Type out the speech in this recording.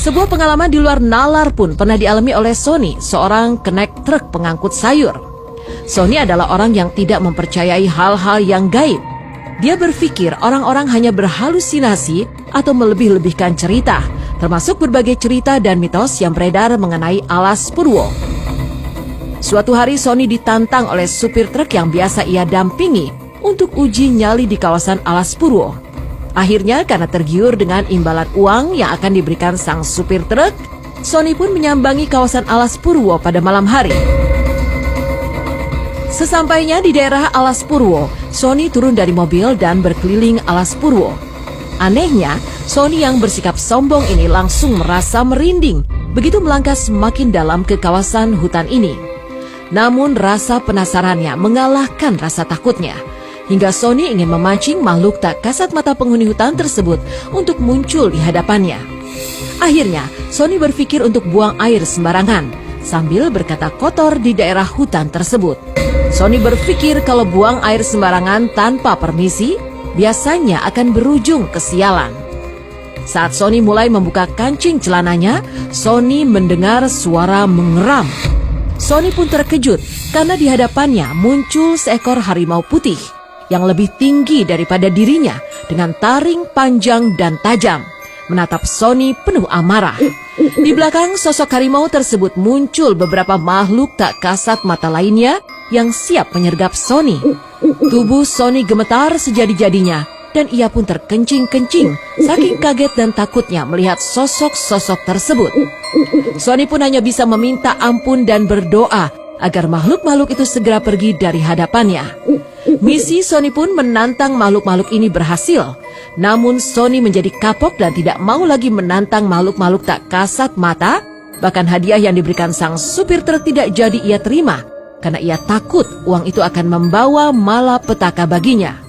Sebuah pengalaman di luar nalar pun pernah dialami oleh Sony, seorang kenek truk pengangkut sayur. Sony adalah orang yang tidak mempercayai hal-hal yang gaib. Dia berpikir orang-orang hanya berhalusinasi atau melebih-lebihkan cerita, termasuk berbagai cerita dan mitos yang beredar mengenai alas Purwo. Suatu hari Sony ditantang oleh supir truk yang biasa ia dampingi untuk uji nyali di kawasan alas Purwo. Akhirnya karena tergiur dengan imbalan uang yang akan diberikan sang supir truk, Sony pun menyambangi kawasan alas Purwo pada malam hari. Sesampainya di daerah alas Purwo, Sony turun dari mobil dan berkeliling alas Purwo. Anehnya, Sony yang bersikap sombong ini langsung merasa merinding begitu melangkah semakin dalam ke kawasan hutan ini. Namun rasa penasarannya mengalahkan rasa takutnya, hingga Sony ingin memancing makhluk tak kasat mata penghuni hutan tersebut untuk muncul di hadapannya. Akhirnya, Sony berpikir untuk buang air sembarangan sambil berkata kotor di daerah hutan tersebut. Sony berpikir kalau buang air sembarangan tanpa permisi, biasanya akan berujung kesialan. Saat Sony mulai membuka kancing celananya, Sony mendengar suara mengeram. Sony pun terkejut karena di hadapannya muncul seekor harimau putih yang lebih tinggi daripada dirinya dengan taring panjang dan tajam, menatap Sony penuh amarah. Di belakang sosok harimau tersebut muncul beberapa makhluk tak kasat mata lainnya yang siap menyergap Sony. Tubuh Sony gemetar sejadi-jadinya dan ia pun terkencing-kencing saking kaget dan takutnya melihat sosok-sosok tersebut. Sony pun hanya bisa meminta ampun dan berdoa agar makhluk-makhluk itu segera pergi dari hadapannya. Misi Sony pun menantang makhluk-makhluk ini berhasil. Namun Sony menjadi kapok dan tidak mau lagi menantang makhluk-makhluk tak kasat mata. Bahkan hadiah yang diberikan sang supir truk tidak jadi ia terima, karena ia takut uang itu akan membawa malapetaka baginya.